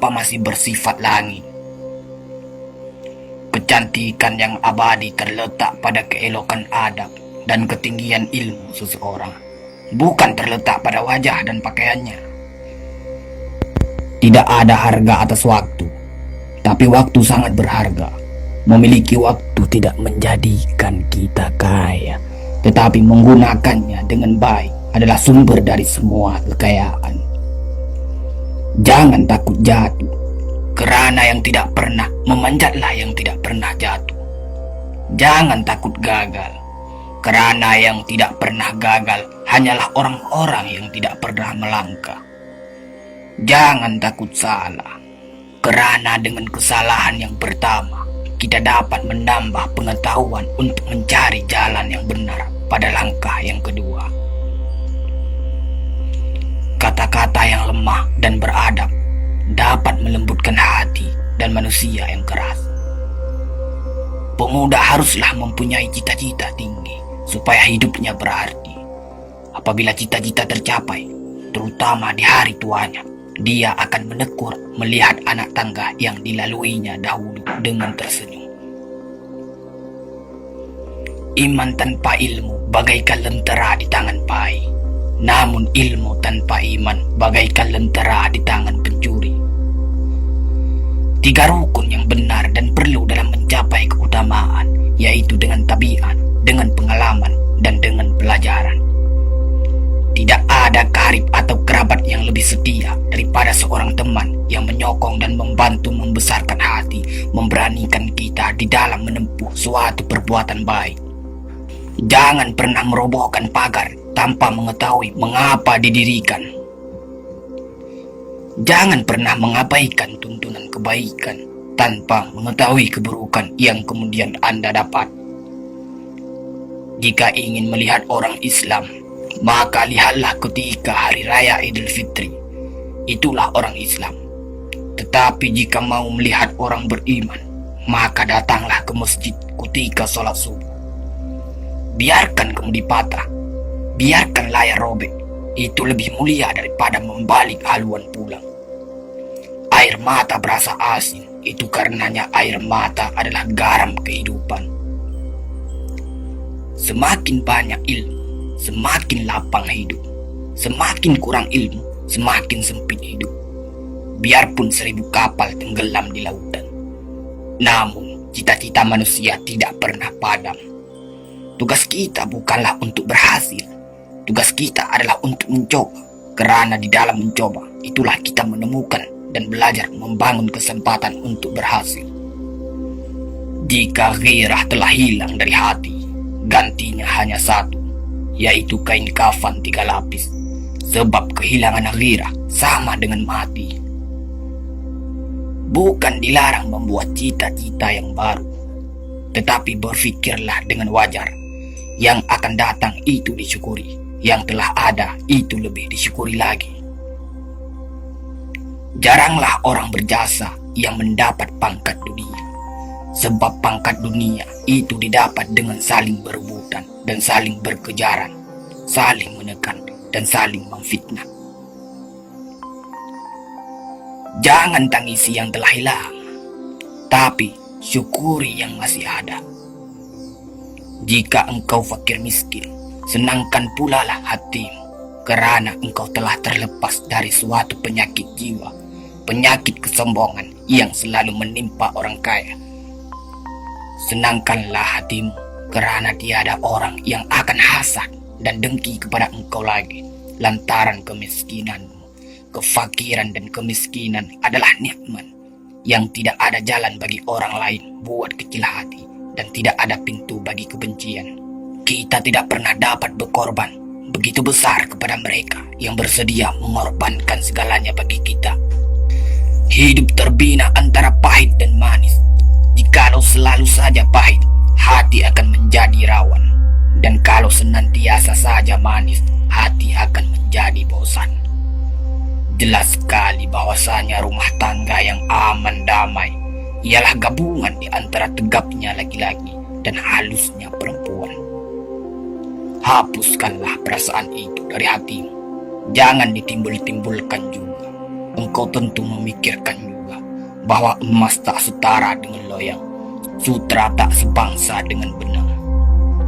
apa masih bersifat langit. Kecantikan yang abadi terletak pada keelokan adab dan ketinggian ilmu seseorang, bukan terletak pada wajah dan pakaiannya. Tidak ada harga atas waktu, tapi waktu sangat berharga. Memiliki waktu tidak menjadikan kita kaya, tetapi menggunakannya dengan baik adalah sumber dari semua kekayaan. Jangan takut jatuh, karena yang tidak pernah memanjatlah yang tidak pernah jatuh. Jangan takut gagal, karena yang tidak pernah gagal hanyalah orang-orang yang tidak pernah melangkah. Jangan takut salah, karena dengan kesalahan yang pertama kita dapat menambah pengetahuan untuk mencari jalan yang benar pada langkah yang kedua. Kata-kata yang lemah dan beradab dapat melembutkan hati dan manusia yang keras. Pemuda haruslah mempunyai cita-cita tinggi supaya hidupnya berarti. Apabila cita-cita tercapai, terutama di hari tuanya, dia akan menekur melihat anak tangga yang dilaluinya dahulu dengan tersenyum. Iman tanpa ilmu bagaikan lentera di tangan pai, namun ilmu tanpa iman bagaikan lentera di tangan pencuri. 3 rukun yang benar dan perlu dalam mencapai keutamaan, yaitu dengan tabiat, dengan pengalaman, dan dengan pelajaran. Tidak ada karib atau kerabat yang lebih setia daripada seorang teman yang menyokong dan membantu membesarkan hati, memberanikan kita di dalam menempuh suatu perbuatan baik. Jangan pernah merobohkan pagar tanpa mengetahui mengapa didirikan. Jangan pernah mengabaikan tuntunan kebaikan tanpa mengetahui keburukan yang kemudian Anda dapat. Jika ingin melihat orang Islam, maka lihatlah ketika hari raya Idul Fitri. Itulah orang Islam. Tetapi jika mau melihat orang beriman, maka datanglah ke masjid ketika sholat subuh. Biarkan kemudi patah, biarkan layar robek, itu lebih mulia daripada membalik haluan pulang. Air mata berasa asin, itu karenanya air mata adalah garam kehidupan. Semakin banyak ilmu, semakin lapang hidup. Semakin kurang ilmu, semakin sempit hidup. Biarpun 1000 kapal tenggelam di lautan, namun cita-cita manusia tidak pernah padam. Tugas kita bukanlah untuk berhasil. Tugas kita adalah untuk mencoba, karena di dalam mencoba itulah kita menemukan dan belajar membangun kesempatan untuk berhasil. Jika ghirah telah hilang dari hati, gantinya hanya satu, yaitu kain kafan 3 lapis. Sebab kehilangan ghirah sama dengan mati. Bukan dilarang membuat cita-cita yang baru, tetapi berfikirlah dengan wajar. Yang akan datang itu disyukuri, yang telah ada itu lebih disyukuri lagi. Jaranglah orang berjasa yang mendapat pangkat dunia, sebab pangkat dunia itu didapat dengan saling berebutan dan saling berkejaran, saling menekan dan saling memfitnah. Jangan tangisi yang telah hilang, tapi syukuri yang masih ada. Jika engkau fakir miskin, senangkan pula lah hatimu, karena engkau telah terlepas dari suatu penyakit jiwa, penyakit kesombongan yang selalu menimpa orang kaya. Senangkanlah hatimu, karena tiada orang yang akan hasad dan dengki kepada engkau lagi, lantaran kemiskinanmu. Kefakiran dan kemiskinan adalah nikmat yang tidak ada jalan bagi orang lain buat kecil hati, dan tidak ada pintu bagi kebencian. Kita tidak pernah dapat berkorban begitu besar kepada mereka yang bersedia mengorbankan segalanya bagi kita. Hidup terbina antara pahit dan manis. Jikalau selalu saja pahit, hati akan menjadi rawan. Dan kalau senantiasa saja manis, hati akan menjadi bosan. Jelas sekali bahwasanya rumah tangga yang aman damai ialah gabungan di antara tegapnya laki-laki dan halusnya perempuan. Hapuskanlah perasaan itu dari hatimu. Jangan ditimbul-timbulkan juga. Engkau tentu memikirkan juga. bahwa emas tak setara dengan loyang, sutra tak sebangsa dengan benar.